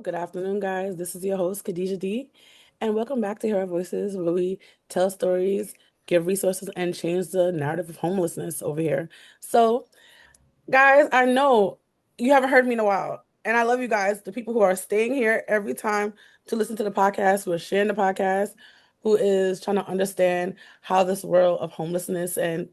good afternoon, guys. This is your host, Khadija D, and welcome back to Hear Our Voices, where we tell stories, give resources, and change the narrative of homelessness over here. So, guys, I know you haven't heard me in a while, and I love you guys, the people who are staying here every time to listen to the podcast, who are sharing the podcast, who is trying to understand how this world of homelessness and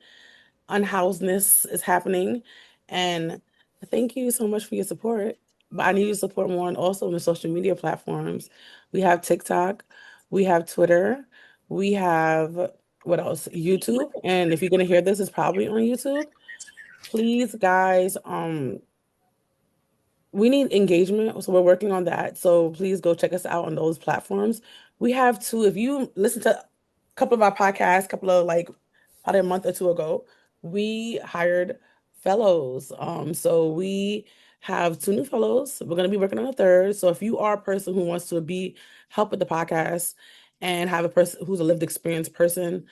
unhousedness is happening. And thank you so much for your support. But I need your support more and also on the social media platforms. We have TikTok, we have Twitter, we have what else? YouTube. And if you're gonna hear this, it's probably on YouTube. Please, guys, we need engagement, so we're working on that. So please go check us out on those platforms. We have two. If you listen to a couple of our podcasts, couple of like probably a month or two ago, we hired fellows. So we have two new fellows. We're gonna be working on a third. So if you are a person who wants to be help with the podcast and have a person who's a lived experience person,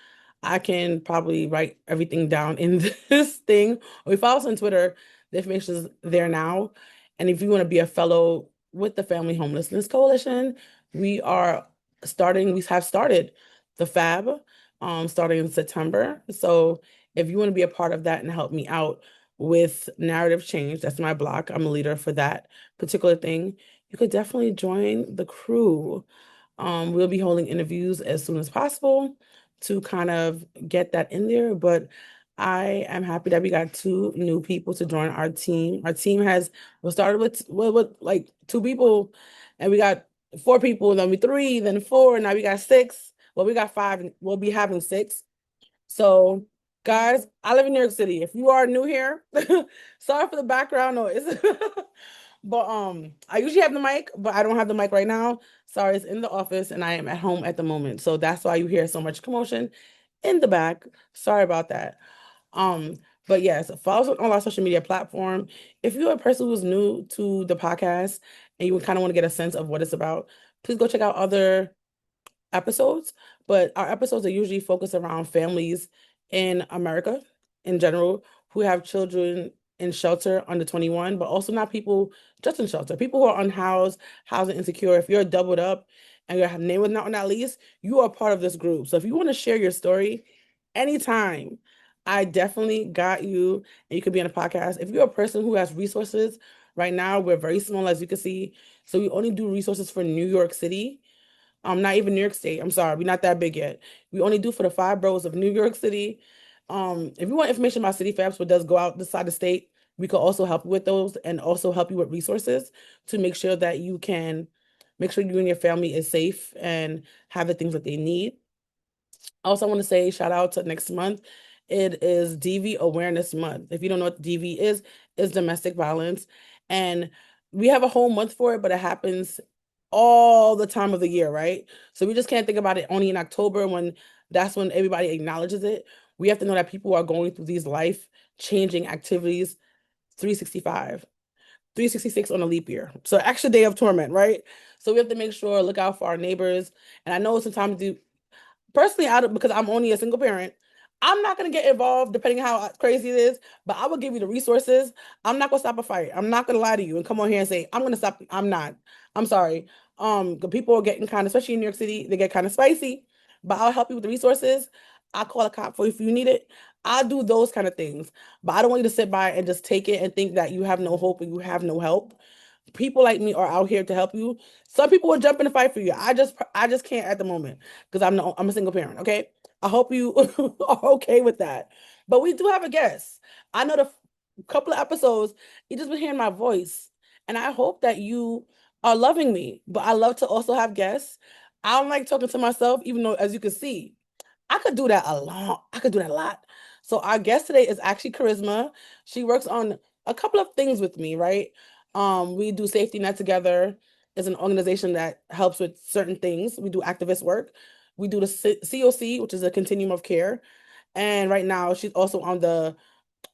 I can probably write everything down in this thing. Or if follow us on Twitter, the information is there now. And if you want to be a fellow with the Family Homelessness Coalition, we have started the FAB starting in September. So if you want to be a part of that and help me out with narrative change, that's my block. I'm a leader for that particular thing. You could definitely join the crew. We'll be holding interviews as soon as possible to kind of get that in there. But I am happy that we got two new people to join our team. Our team we started with like two people, and we got four people, then we three, then four, and now we got six. Well, we got five, and we'll be having six. So, guys, I live in New York City. If you are new here, sorry for the background noise. But I usually have the mic, but I don't have the mic right now. Sorry, it's in the office and I am at home at the moment. So that's why you hear so much commotion in the back. Sorry about that. Um, but yes, follow us on all our social media platform. If you're a person who's new to the podcast and you kind of want to get a sense of what it's about, please go check out other episodes. But our episodes are usually focused around families in America in general who have children in shelter under 21, but also not people just in shelter, people who are unhoused, housing insecure. If you're doubled up and your name was not on that list, you are part of this group. So if you want to share your story anytime, I definitely got you, and you could be on a podcast. If you're a person who has resources, right now we're very small, as you can see. So we only do resources for New York City, not even New York State. I'm sorry, we're not that big yet. We only do for the five boroughs of New York City. If you want information about City Fabs, what does go out this side of the state, we could also help you with those and also help you with resources to make sure that you can make sure you and your family is safe and have the things that they need. Also, I want to say shout out to next month. It is DV Awareness Month. If you don't know what DV is domestic violence. And we have a whole month for it, but it happens all the time of the year, right? So we just can't think about it only in October when that's when everybody acknowledges it. We have to know that people are going through these life-changing activities 365. 366 on a leap year. So extra day of torment, right? So we have to make sure, look out for our neighbors. And I know sometimes personally, because I'm only a single parent, I'm not gonna get involved depending how crazy it is, but I will give you the resources. I'm not gonna stop a fight. I'm not gonna lie to you and come on here and say I'm gonna stop. I'm not. I'm sorry. The people are getting kind of, especially in New York City, they get kind of spicy, but I'll help you with the resources. I'll call a cop for you if you need it. I'll do those kind of things, but I don't want you to sit by and just take it and think that you have no hope and you have no help. People like me are out here to help you. Some people will jump in the fight for you. I just can't at the moment because I'm a single parent. Okay, I hope you are okay with that. But we do have a guest. I know couple of episodes you just been hearing my voice, and I hope that you are loving me. But I love to also have guests. I don't like talking to myself, even though, as you can see, I could do that a lot. I could do that a lot. So our guest today is actually Charisma. She works on a couple of things with me, right? We do Safety Net together. It's an organization that helps with certain things. We do activist work. We do the COC, which is a continuum of care. And right now, she's also on the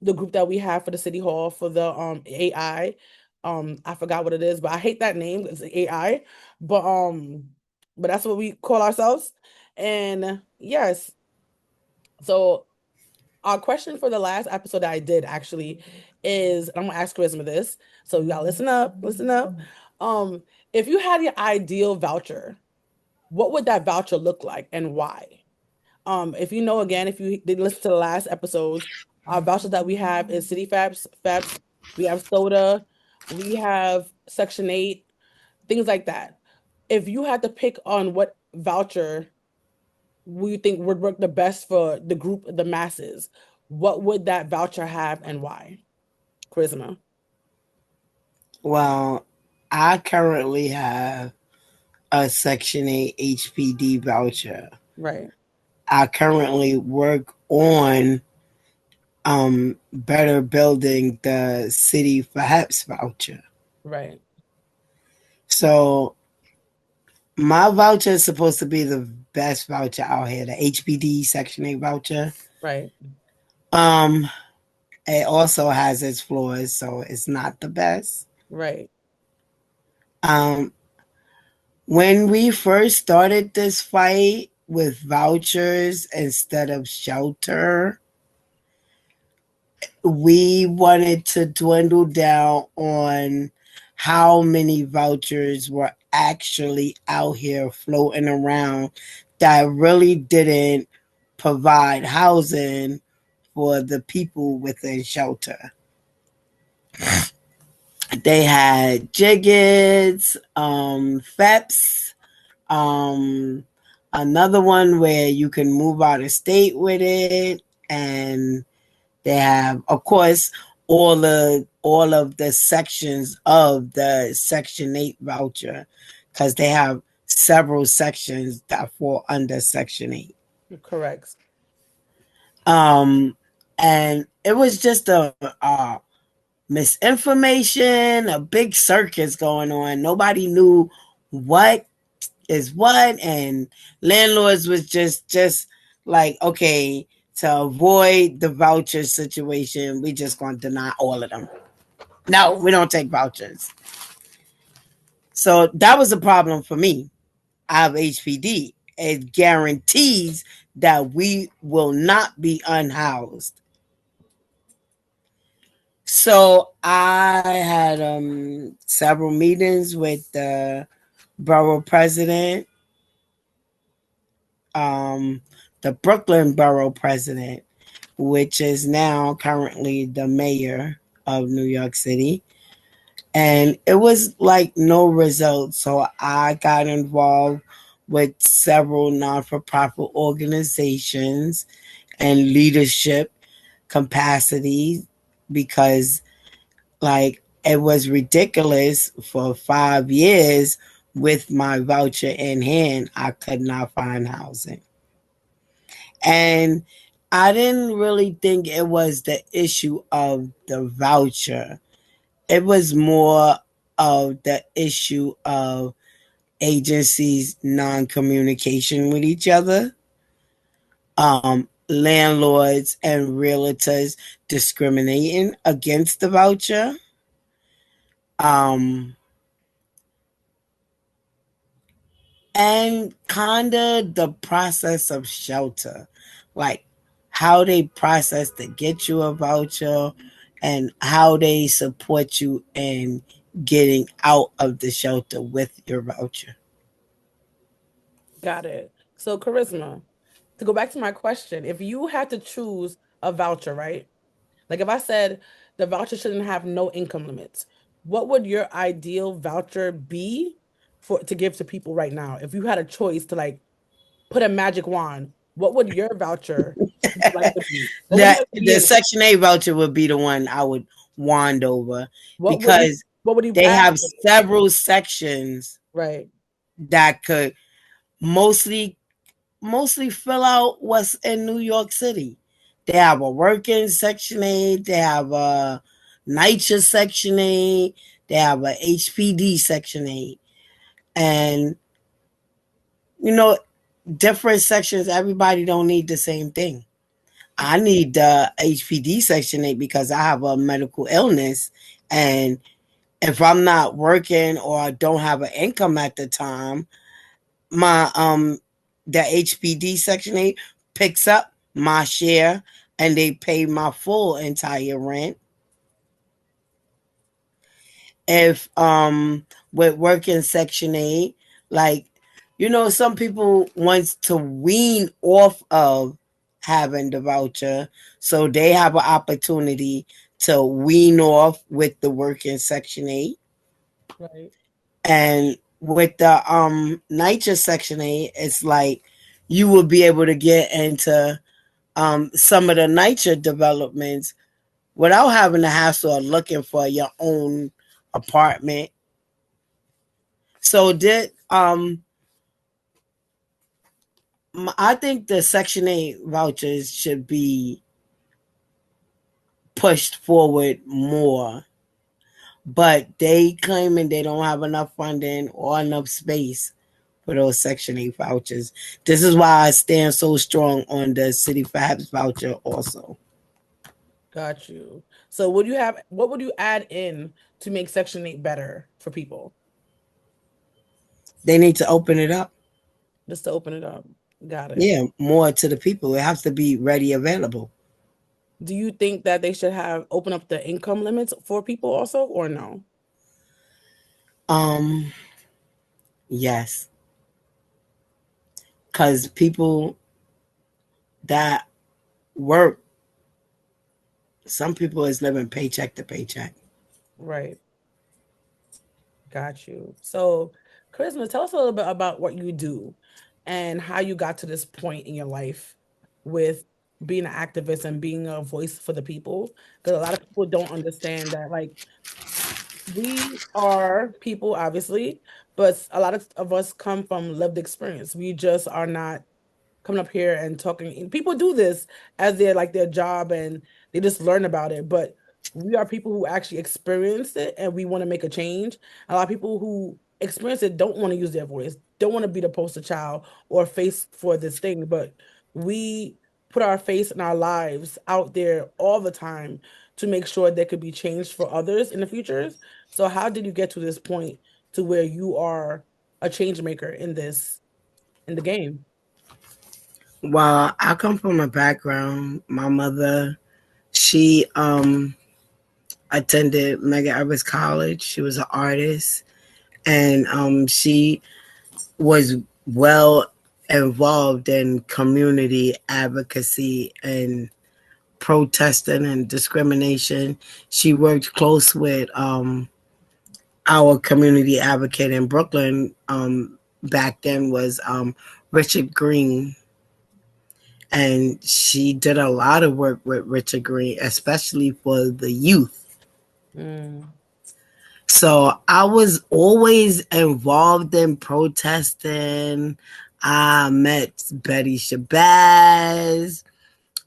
group that we have for the city hall for the AI. I forgot what it is, but I hate that name. It's AI, but but that's what we call ourselves. And yes, so our question for the last episode that I did actually is, I'm gonna ask Charisma this. So y'all listen up, listen up. If you had your ideal voucher, what would that voucher look like and why? If you know, again, if you did listen to the last episodes, our vouchers that we have is City Fabs, we have soda, we have Section 8, things like that. If you had to pick on what voucher we think would work the best for the group, the masses, what would that voucher have and why? Charisma. Well, I currently have a Section 8 HPD voucher. Right, I currently work on better building the city perhaps voucher. right, So my voucher is supposed to be the best voucher out here, the HPD Section 8 voucher. right, Um, it also has its flaws, so it's not the best. right, Um, when we first started this fight with vouchers instead of shelter, we wanted to dwindle down on how many vouchers were actually out here floating around that really didn't provide housing for the people within shelter. They had Jiggets, FEPS, um, another one where you can move out of state with it, and they have, of course, all of the sections of the Section 8 voucher, because they have several sections that fall under Section 8. correct. Um, and it was just a misinformation, a big circus going on. Nobody knew what is what, and landlords was just like, okay, to avoid the voucher situation, we just gonna deny all of them. No, we don't take vouchers. So that was a problem for me. I have HPD. It guarantees that we will not be unhoused. So I had several meetings with the borough president, um, the Brooklyn borough president, which is now currently the mayor of New York City. And it was like no results. So I got involved with several non for profit organizations and leadership capacities because, like, it was ridiculous for 5 years with my voucher in hand. I could not find housing. And I didn't really think it was the issue of the voucher. It was more of the issue of agencies non communication with each other, landlords and realtors discriminating against the voucher, um, and kind of the process of shelter, like how they process to get you a voucher and how they support you in getting out of the shelter with your voucher. Got it. So, Charisma, to go back to my question, if you had to choose a voucher, right? Like if I said the voucher shouldn't have no income limits, what would your ideal voucher be for to give to people right now? If you had a choice to like put a magic wand, what would your voucher like to be? What would you That like to be the in? Section A voucher would be the one I would wand over What would you because what would you they add have to it? several sections Right. that could mostly mostly fill out what's in New York City. They have a working Section 8, they have a NYCHA Section 8, they have a HPD Section 8. And, you know, different sections, everybody don't need the same thing. I need the HPD Section 8 because I have a medical illness. And if I'm not working or I don't have an income at the time, my the HPD Section 8 picks up my share and they pay my full entire rent. If with working Section 8. Like, some people wants to wean off of having the voucher, so they have an opportunity to wean off with the working Section 8. Right. And with the NYCHA Section 8, it's like you will be able to get into some of the NYCHA developments without having the hassle of looking for your own apartment. So did I think the Section 8 vouchers should be pushed forward more, but they claiming they don't have enough funding or enough space for those Section 8 vouchers. This is why I stand so strong on the City Fabs voucher also. Got you. So what would you add in to make Section 8 better for people? They need to open it up. Just to open it up. Got it. Yeah, more to the people. It has to be ready available. Do you think that they should have open up the income limits for people also, or no? Um, yes. Because people that work, some people is living paycheck to paycheck. Right. Got you. So, Charisma, tell us a little bit about what you do and how you got to this point in your life with being an activist and being a voice for the people. Because a lot of people don't understand that, like, we are people, obviously, but a lot of us come from lived experience. We just are not coming up here and talking. And people do this as their job and they just learn about it. But we are people who actually experience it and we want to make a change. A lot of people who experience it don't want to use their voice, don't want to be the poster child or face for this thing. But we put our face and our lives out there all the time to make sure there could be change for others in the futures. So how did you get to this point to where you are a change maker in the game? Well, I come from a background. My mother, she attended Mega Evers College. She was an artist, and she was well involved in community advocacy and protesting and discrimination. She worked close with our community advocate in Brooklyn back then was Richard Green. And she did a lot of work with Richard Green, especially for the youth. Mm. So I was always involved in protesting. I met Betty Shabazz.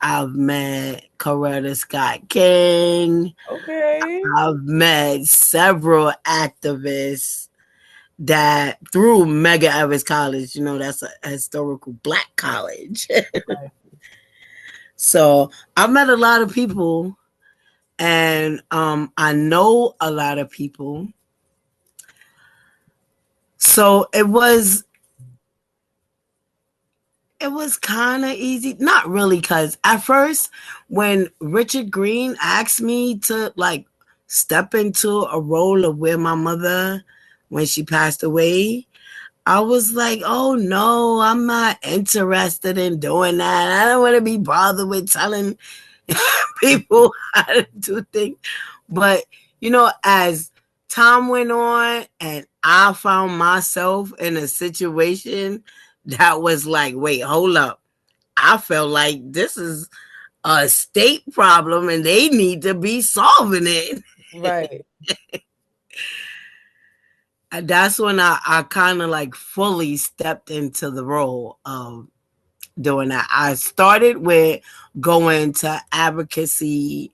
I've met Coretta Scott King. Okay. I've met several activists that through Mega Evers College, that's a historical Black college. Right. So I met a lot of people and I know a lot of people. So it was kind of easy. Not really, because at first when Richard Green asked me to like step into a role of where my mother, when she passed away, I was like, oh no, I'm not interested in doing that. I don't want to be bothered with telling people how to do things. But, as time went on and I found myself in a situation that was like, wait, hold up. I felt like this is a state problem and they need to be solving it. Right. And that's when I kind of like fully stepped into the role of doing that. I started with going to advocacy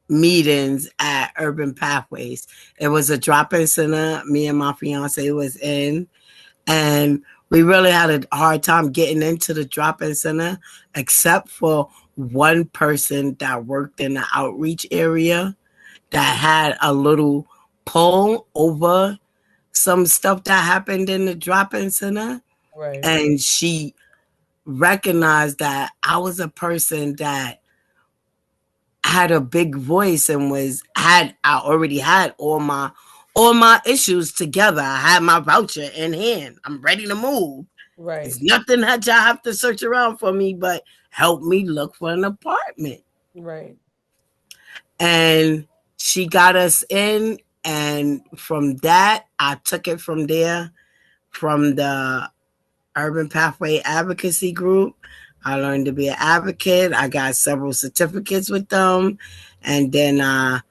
meetings at Urban Pathways. It was a drop-in center me and my fiance was in, and we really had a hard time getting into the drop-in center except for one person that worked in the outreach area that had a little pull over some stuff that happened in the drop-in center, Right. and she recognized that I was a person that had a big voice and I already had all my all my issues together. I had my voucher in hand. I'm ready to move. Right. It's nothing that y'all have to search around for me, but help me look for an apartment. Right. And she got us in. And from that, I took it from there, from the Urban Pathway Advocacy Group. I learned to be an advocate. I got several certificates with them. And then I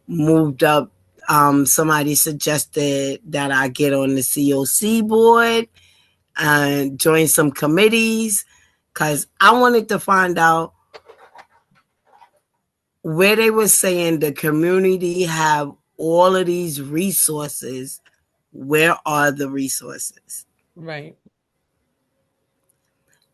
moved up. Somebody suggested that I get on the COC board and join some committees because I wanted to find out where they were saying the community have all of these resources. Where are the resources? Right.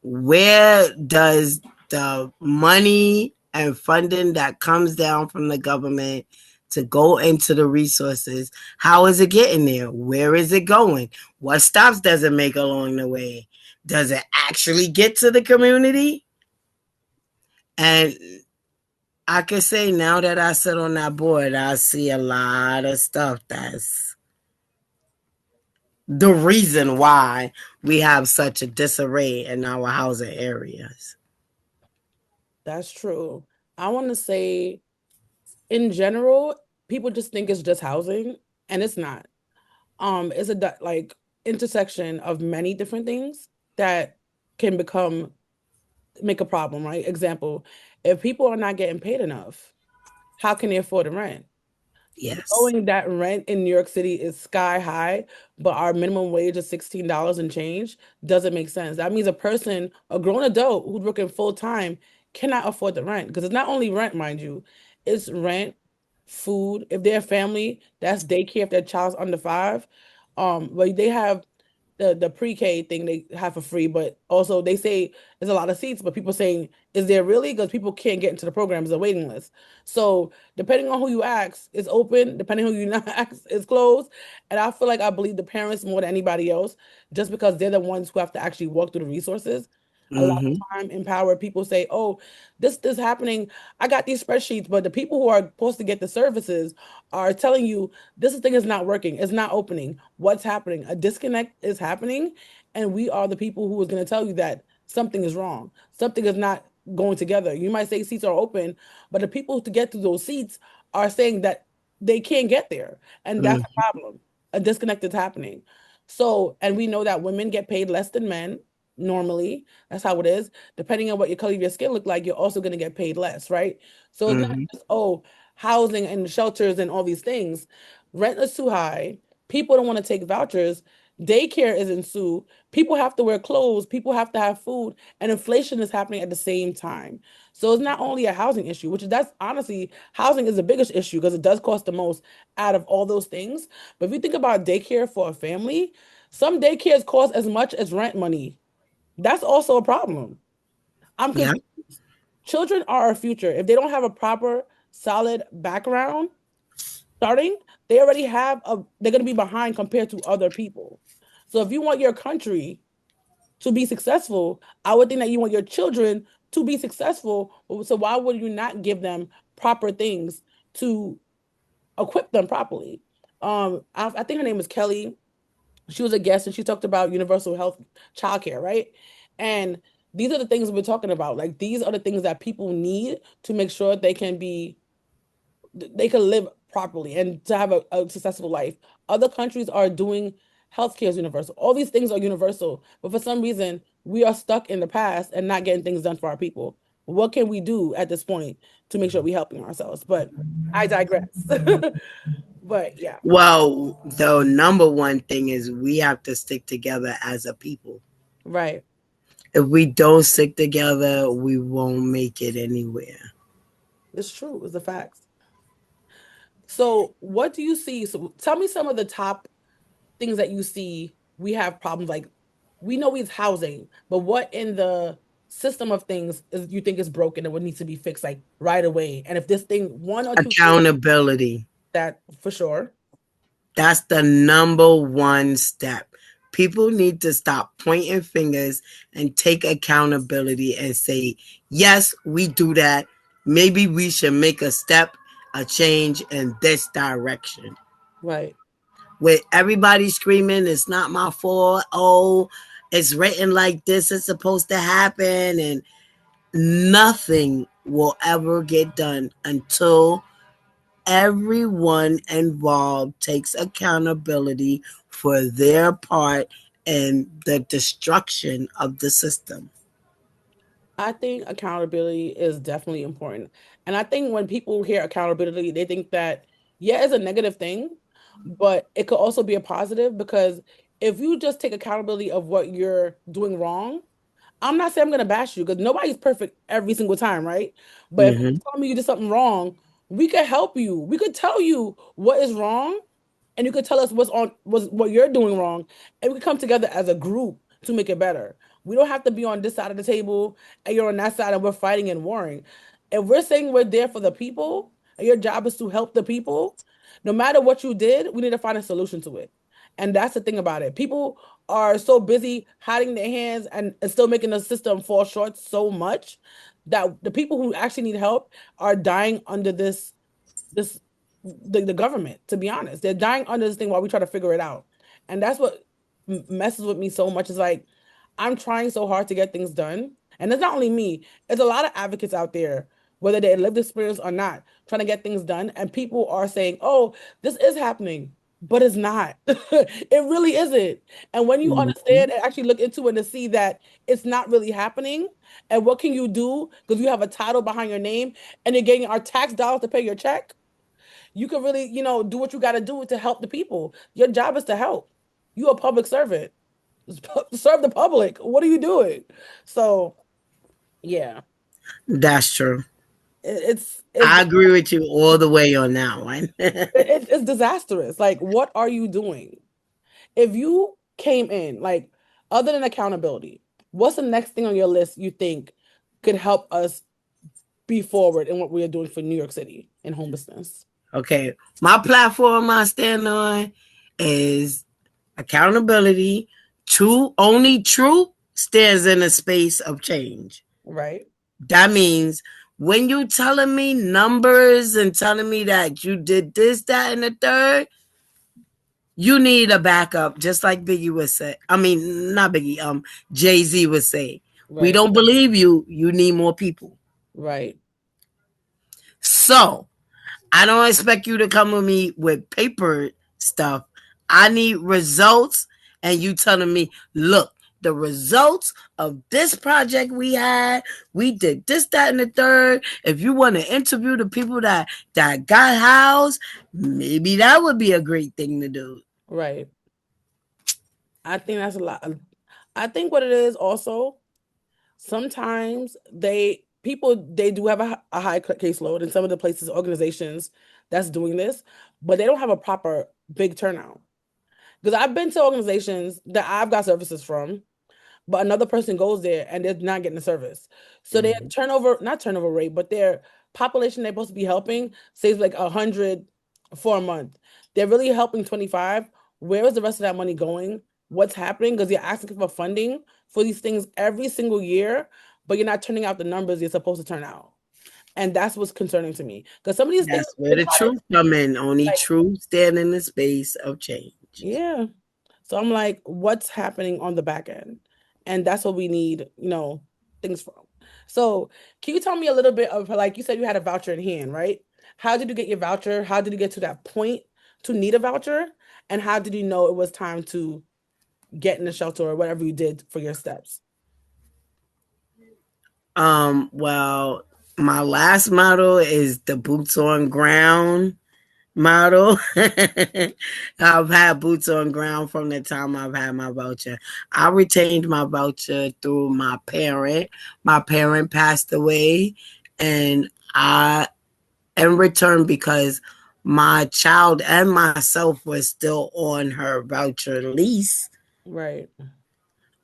Where does the money and funding that comes down from the government to go into the resources, how is it getting there? Where is it going? What stops does it make along the way? Does it actually get to the community? And I can say now that I sit on that board, I see a lot of stuff that's the reason why we have such a disarray in our housing areas. That's true. I want to say, in general, people just think it's just housing, and it's not. It's a like intersection of many different things that can make a problem, right? Example, if people are not getting paid enough, how can they afford the rent? Yes. Knowing that rent in New York City is sky high, but our minimum wage is $16 and change doesn't make sense. That means a person, a grown adult who's working full time, cannot afford the rent because it's not only rent, mind you, it's rent, food. If they're a family, that's daycare if their child's under 5. But they have the pre-K thing they have for free, but also they say there's a lot of seats, but people saying, is there really? Because people can't get into the program, there's a waiting list. So depending on who you ask, it's open. Depending on who you not ask, it's closed. And I feel like I believe the parents more than anybody else, just because they're the ones who have to actually walk through the resources. A lot Mm-hmm. of time, empowered people say, "Oh, this happening. I got these spreadsheets," but the people who are supposed to get the services are telling you this thing is not working. It's not opening. What's happening? A disconnect is happening, and we are the people who is going to tell you that something is wrong. Something is not going together. You might say seats are open, but the people to get to those seats are saying that they can't get there, and that's a Mm-hmm. problem. A disconnect is happening. So, and we know that women get paid less than men normally. That's how it is. Depending on what your color of your skin look like, you're also going to get paid less, right? So it's not Mm-hmm. just, oh, housing and shelters and all these things. Rent is too high. People don't want to take vouchers. Daycare is in sue. People have to wear clothes. People have to have food, and inflation is happening at the same time. So it's not only a housing issue, which is that's honestly housing is the biggest issue because it does cost the most out of all those things. But if you think about daycare for a family, some daycares cost as much as rent money. That's also a problem. I'm Yeah. confused. Children are our future. If they don't have a proper, solid background starting, they already they're going to be behind compared to other people. So if you want your country to be successful, I would think that you want your children to be successful. So why would you not give them proper things to equip them properly? I think her name is Kelly. She was a guest and she talked about universal health childcare, right? And these are the things we're talking about. Like these are the things that people need to make sure they can live properly and to have a successful life. Other countries are doing healthcare is universal. All these things are universal, but for some reason we are stuck in the past and not getting things done for our people. What can we do at this point to make sure we're helping ourselves? But I digress. But yeah, Well, the number one thing is we have to stick together as a people. right. If we don't stick together, we won't make it anywhere. It's true. It's the facts. So, what do you see? So, tell me some of the top things that you see we have problems like we know it's housing, but what in the system of things is you think is broken and what needs to be fixed like right away? And if this thing one or two things Accountability. that for sure. That's the number one step. People need to stop pointing fingers and take accountability and say, yes, we do that. Maybe we should make a step, a change in this direction. Right. with everybody screaming, "It's not my fault." Oh, it's written like this. It's supposed to happen, and nothing will ever get done until everyone involved takes accountability for their part in the destruction of the system. I think accountability is definitely important. And I think when people hear accountability, they think that, yeah, it's a negative thing, but it could also be a positive because if you just take accountability of what you're doing wrong, I'm not saying I'm gonna bash you because nobody's perfect every single time, right? But if you Mm-hmm. tell me you did something wrong, we could help you. We could tell you what is wrong, and you could tell us what you're doing wrong, and we could come together as a group to make it better. We don't have to be on this side of the table and you're on that side and we're fighting and warring. If we're saying we're there for the people and your job is to help the people, no matter what you did, we need to find a solution to it. And that's the thing about it. People are so busy hiding their hands and still making the system fall short so much that the people who actually need help are dying under this the government, to be honest. They're dying under this thing while we try to figure it out. And that's what messes with me so much is like I'm trying so hard to get things done. And it's not only me, it's a lot of advocates out there, whether they lived experience or not, trying to get things done. And people are saying, oh, this is happening, but it's not. It really isn't. And when you Mm-hmm. understand and actually look into it to see that it's not really happening, and what can you do because you have a title behind your name and you're getting our tax dollars to pay your check, you can really, do what you got to do to help the people. Your job is to help. You're a public servant. Serve the public. What are you doing? So, yeah, That's true. it's I agree with you all the way on that one. it's disastrous. Like, what are you doing? If you came in, like, other than accountability, what's the next thing on your list you think could help us be forward in what we are doing for New York City and homelessness? Okay, my platform I stand on is accountability. True, only truth stands in a space of change. Right? That means when you telling me numbers and telling me that you did this, that, and the third, you need a backup, just like Biggie would say. I mean, not Biggie, Jay-Z would say. We Right. don't believe you, you need more people. Right. So I don't expect you to come with me with paper stuff. I need results, and you telling me, look, the results of this project we did this, that, and the third. If you want to interview the people that got housed, maybe that would be a great thing to do. Right. I think that's a lot. I think what it is also, sometimes they do have a high caseload in some of the places, organizations that's doing this, but they don't have a proper big turnout. Because I've been to organizations that I've got services from, but another person goes there and they're not getting the service. So their Mhm. turnover, not turnover rate, but their population they're supposed to be helping saves like 100 for a month. They're really helping 25. Where is the rest of that money going? What's happening? Because you're asking for funding for these things every single year, but you're not turning out the numbers you're supposed to turn out. And that's what's concerning to me. Because some of these things, That's where the truth come in. Only like, truth stand in the space of change. yeah. So I'm like, what's happening on the back end? And that's what we need, things from. So can you tell me a little bit of, like you said, you had a voucher in hand, right? How did you get your voucher? How did you get to that point to need a voucher? And how did you know it was time to get in the shelter or whatever you did for your steps? Well, my last model is the boots on ground model. I've had boots on ground from the time I've had my voucher. I retained my voucher through my parent. My parent passed away, and I, in return, because my child and myself was still on her voucher lease, Right.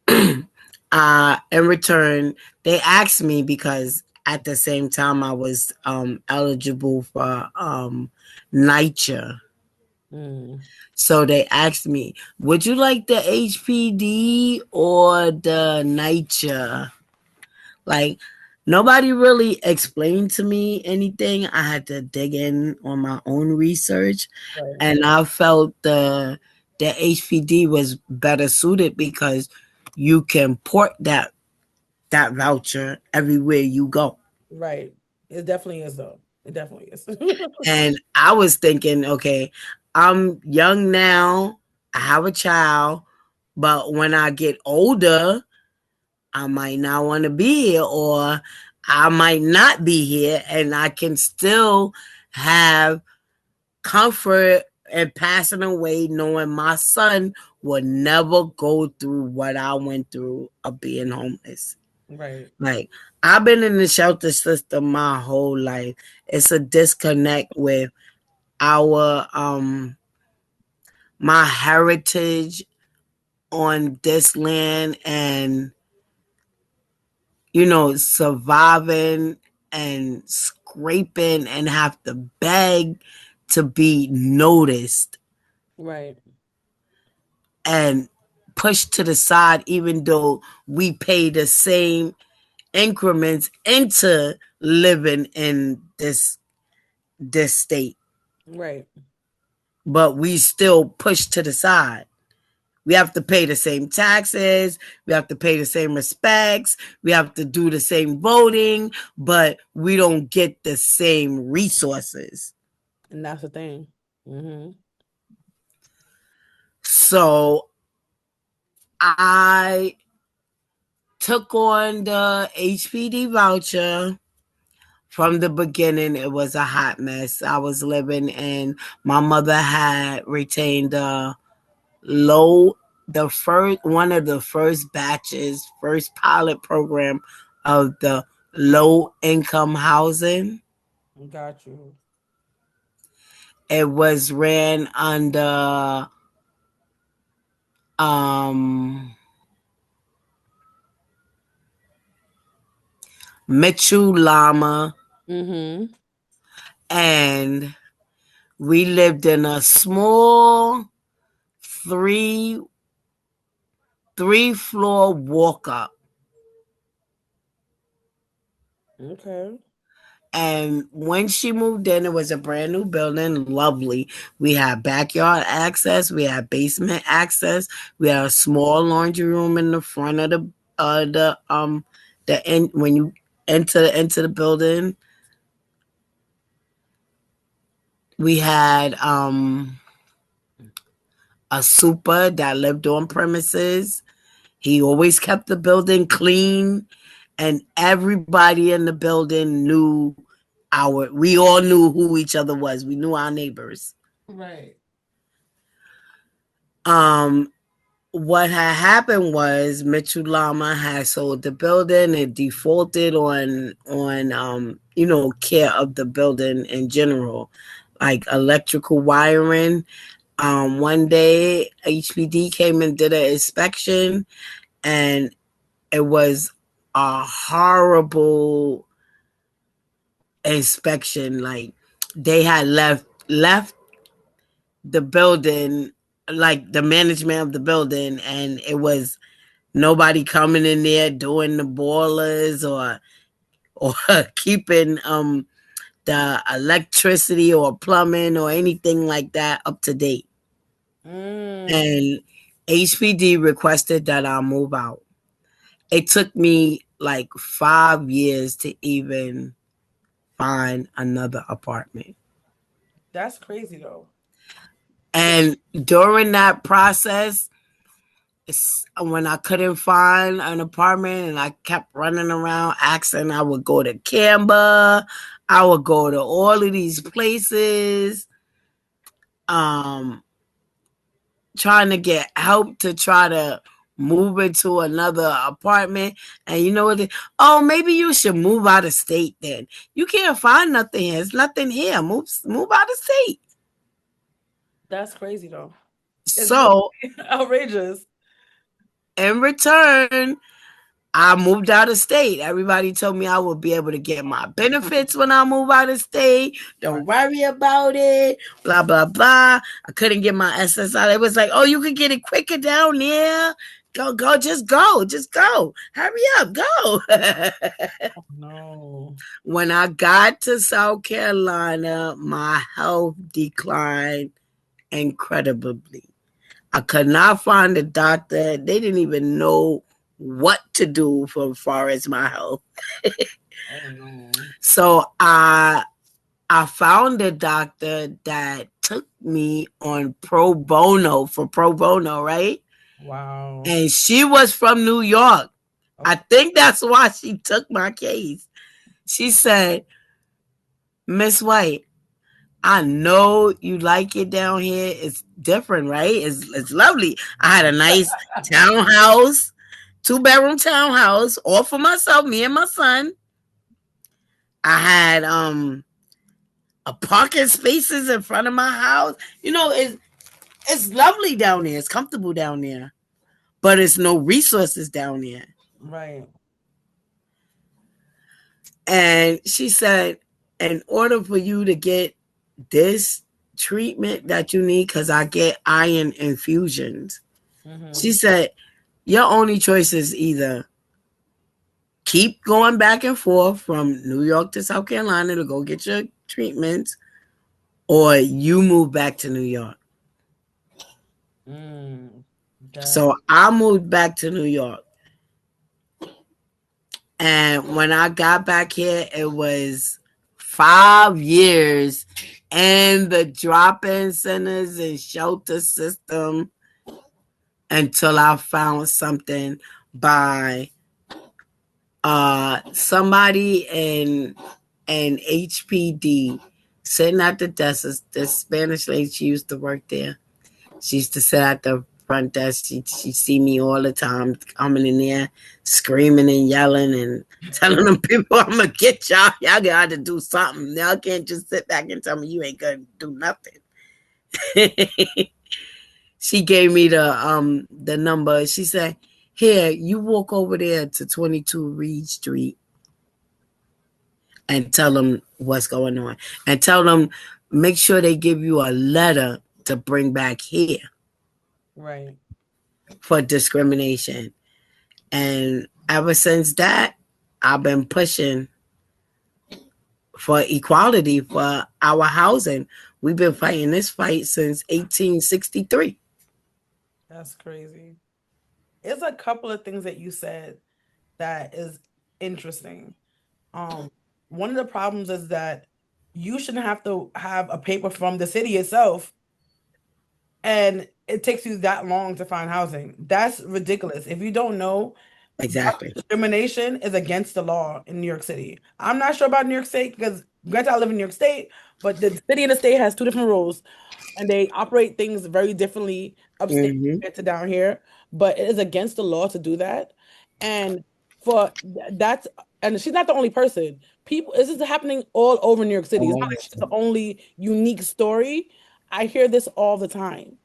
in return, they asked me because at the same time I was eligible for NYCHA. Mm, So they asked me, would you like the HPD or the NYCHA? Like, Nobody really explained to me anything. I had to dig in on my own research, Right. and I felt the HPD was better suited because you can port that voucher everywhere you go. Right. It definitely is though. It definitely is. And I was thinking, okay, I'm young now, I have a child, but when I get older, I might not want to be here, or I might not be here, and I can still have comfort and passing away knowing my son will never go through what I went through of being homeless. Right. Like, I've been in the shelter system my whole life. It's a disconnect with our my heritage on this land, and surviving and scraping and have to beg to be noticed Right. and pushed to the side, even though we pay the same increments into living in this state, Right. but we still push to the side. We have to pay the same taxes. We have to pay the same respects. We have to do the same voting, but we don't get the same resources. And that's the thing. Hmm. So I took on the HPD voucher. From the beginning, it was a hot mess. I was living in, my mother had retained low the first one of the first batches, first pilot program of the low income housing. Got you. It was ran under um Mitchell Lama, Hmm. and we lived in a small three three floor walk up. Okay. And when she moved in, it was a brand new building, lovely. We had backyard access, we had basement access, we had a small laundry room in the front of the end when you enter into the building. We had a super that lived on premises. He always kept the building clean, and everybody in the building knew we all knew who each other was. We knew our neighbors. Right. Um, what had happened was Mitchell Lama had sold the building. It defaulted on care of the building in general, like electrical wiring. One day HPD came and did an inspection, and it was a horrible inspection. Like, they had left the building, like the management of the building, and it was nobody coming in there doing the boilers or keeping the electricity or plumbing or anything like that up to date. Mm. And HPD requested that I move out. It took me like 5 years to even find another apartment. That's crazy though. So, And during that process, when I couldn't find an apartment and I kept running around asking, I would go to Canva, I would go to all of these places, um, trying to get help to try to move into another apartment. And you know what? Oh, maybe you should move out of state then. You can't find nothing here. There's nothing here. Move out of state. that's crazy though. It's So outrageous. in return, I moved out of state. Everybody told me I would be able to get my benefits when I move out of state. Right. Don't worry about it. Blah, blah, blah. I couldn't get my SSI. It was like, oh, you could get it quicker down there. Go, just go, just go. Hurry up, go. No. When I got to South Carolina, my health declined incredibly. I could not find a doctor. They didn't even know what to do for as far as my health. Oh no. So I found a doctor that took me on pro bono for pro bono, right? Wow. And she was from New York. Of I think that's why she took my case. She said, Miss White, I know you like it down here. It's different, right? It's lovely. I had a nice townhouse, 2-bedroom townhouse, all for myself, me and my son. I had a parking spaces in front of my house. It's lovely down there. It's comfortable down there. But it's no resources down there. right. And she said, in order for you to get this treatment that you need, because I get iron infusions, she Mm-hmm. said, your only choice is either keep going back and forth from New York to South Carolina to go get your treatments, or you move back to New York. That. So I moved back to New York. And when I got back here, it was 5 years in the drop-in centers and shelter system until I found something by somebody in HPD sitting at the desk. The Spanish lady, she used to work there. She used to sit at the front desk. She see me all the time coming in there, screaming and yelling and telling them people, I'm gonna get y'all. Y'all got to do something. Y'all can't just sit back and tell me you ain't gonna do nothing. She gave me the number. She said, "Here, you walk over there to 22 Reed Street and tell them what's going on, and tell them make sure they give you a letter to bring back here Right. for discrimination." And ever since that, I've been pushing for equality for our housing. We've been fighting this fight since 1863. That's crazy. It's a couple of things that you said that is interesting. Um, One of the problems is that you shouldn't have to have a paper from the city itself, and it takes you that long to find housing. That's ridiculous. If you don't know, Exactly. discrimination is against the law in New York City. I'm not sure about New York State because granted I live in New York State, but the city and the state has two different rules and they operate things very differently upstate Hmm. compared to down here. But it is against the law to do that. And for that's and she's not the only person. People, this is happening all over New York City. It's not like it's the only unique story. I hear this all the time.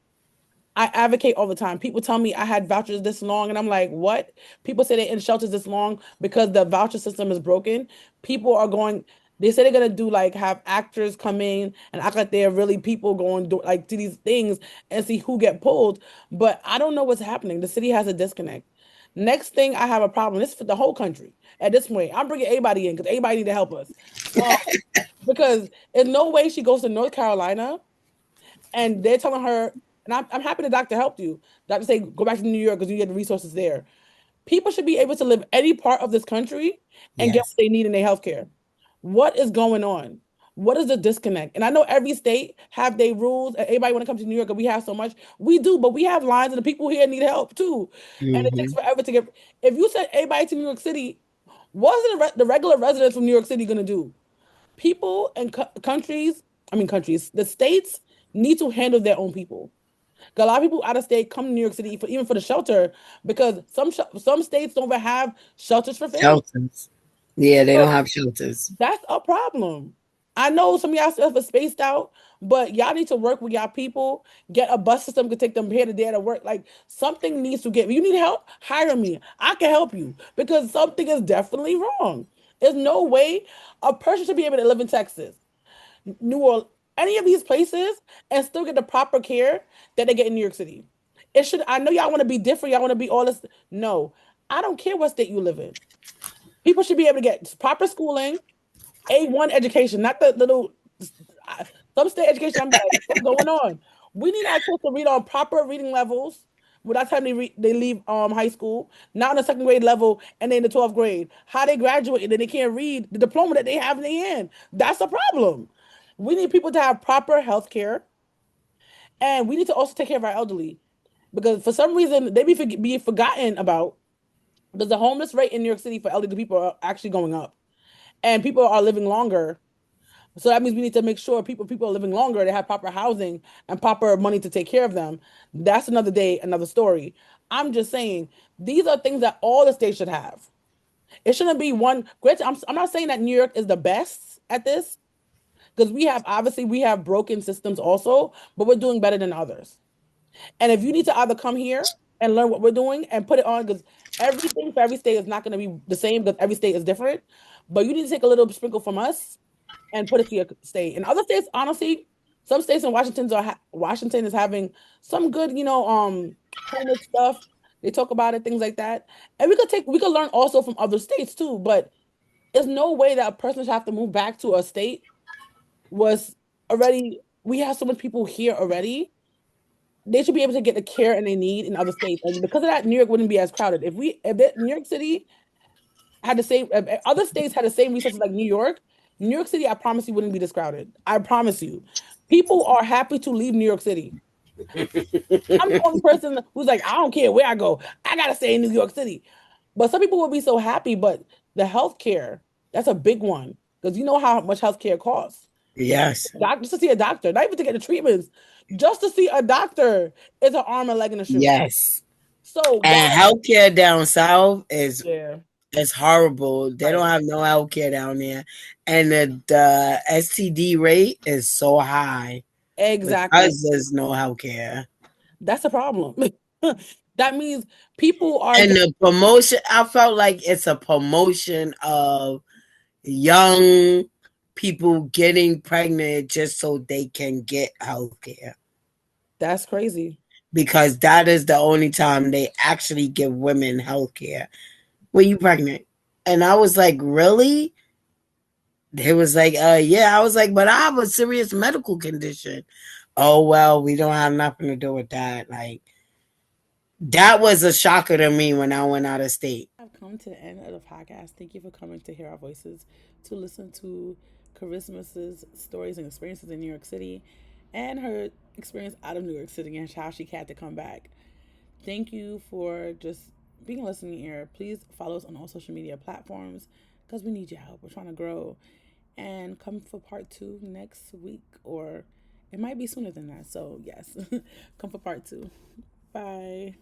I advocate all the time. People tell me I had vouchers this long, and I'm like, what? People say they're in shelters this long because the voucher system is broken. People are going, they say they're gonna do like have actors come in and act like they're really people going do like to these things and see who get pulled. But I don't know what's happening. The city has a disconnect. Next thing I have a problem. This is for the whole country. At this point, I'm bringing everybody in because everybody need to help us. Um, because in no way she goes to North Carolina and they're telling her, and I'm happy the doctor helped you. Doctor say go back to New York because you get the resources there. People should be able to live any part of this country and get what Yes, they need in their healthcare. What is going on? What is the disconnect? And I know every state have their rules. And everybody want to come to New York and we have so much. We do, but we have lines and the people here need help too. And it takes hmm, forever to get. If you send everybody to New York City, what's the regular residents from New York City going to do? People and countries, I mean countries, the states need to handle their own people. 'Cause a lot of people out of state come to New York City for even for the shelter because some states don't even have shelters for families. shelters. Yeah, they So don't have shelters. that's a problem. I know some of y'all stuff is spaced out, but y'all need to work with y'all people. Get a bus system to take them here to there to work. Like something needs to get. If you need help, hire me. I can help you because something is definitely wrong. There's no way a person should be able to live in Texas, New Orleans, any of these places, and still get the proper care that they get in New York City. It should, I know y'all want to be different, y'all want to be all this. No, I don't care what state you live in. People should be able to get proper schooling, A1 education, not the little some state education. I'm like, what's going on? We need our kids to read on proper reading levels. By that time they leave high school, not on the second grade level, and then the 12th grade. How they graduate and then they can't read the diploma that they have in the hand. That's a problem. We need people to have proper health care, and we need to also take care of our elderly because for some reason they be forgotten about. Because the homeless rate in New York City for elderly people are actually going up, and people are living longer. So that means we need to make sure people are living longer, they have proper housing and proper money to take care of them. That's another day, another story. I'm just saying these are things that all the states should have. It shouldn't be one. Granted, I'm not saying that New York is the best at this because we have broken systems also, but we're doing better than others. And if you need to either come here and learn what we're doing and put it on, because everything for every state is not going to be the same because every state is different. But you need to take a little sprinkle from us and put it to your state. In other states, honestly, some states in Washington is having some good, homeless stuff. They talk about it, things like that. And we could learn also from other states too. But there's no way that a person should have to move back to a state was already. We have so much people here already. They should be able to get the care and they need in other states. And because of that, New York wouldn't be as crowded. New York City had the same, if other states had the same resources like New York City, I promise you, wouldn't be this crowded. I promise you. People are happy to leave New York City. I'm the only person who's like, I don't care where I go. I gotta stay in New York City. But some people will be so happy, but the healthcare, that's a big one. Because you know how much healthcare costs. Yes. Just to see a doctor, not even to get the treatments, just to see a doctor is an arm, a leg, and a shoe. Yes. So that, And healthcare down south is yeah, it's horrible. They right. don't have no healthcare down there. And the STD rate is so high Exactly. because there's no healthcare. That's a problem. That means people are And just the promotion, I felt like it's a promotion of young people getting pregnant just so they can get healthcare. that's crazy. Because that is the only time they actually give women healthcare when you pregnant. And I was like, really? They was like, yeah. I was like, but I have a serious medical condition. Oh well, we don't have nothing to do with that. Like that was a shocker to me when I went out of state. I've come to the end of the podcast. Thank you for coming to hear our voices, to listen to Charisma's stories and experiences in New York City and her experience out of New York City and how she had to come back. Thank you for just being a listening ear. Please follow us on all social media platforms because we need your help. We're trying to grow. And come for part 2 next week, or it might be sooner than that. So, yes, come for part 2. Bye.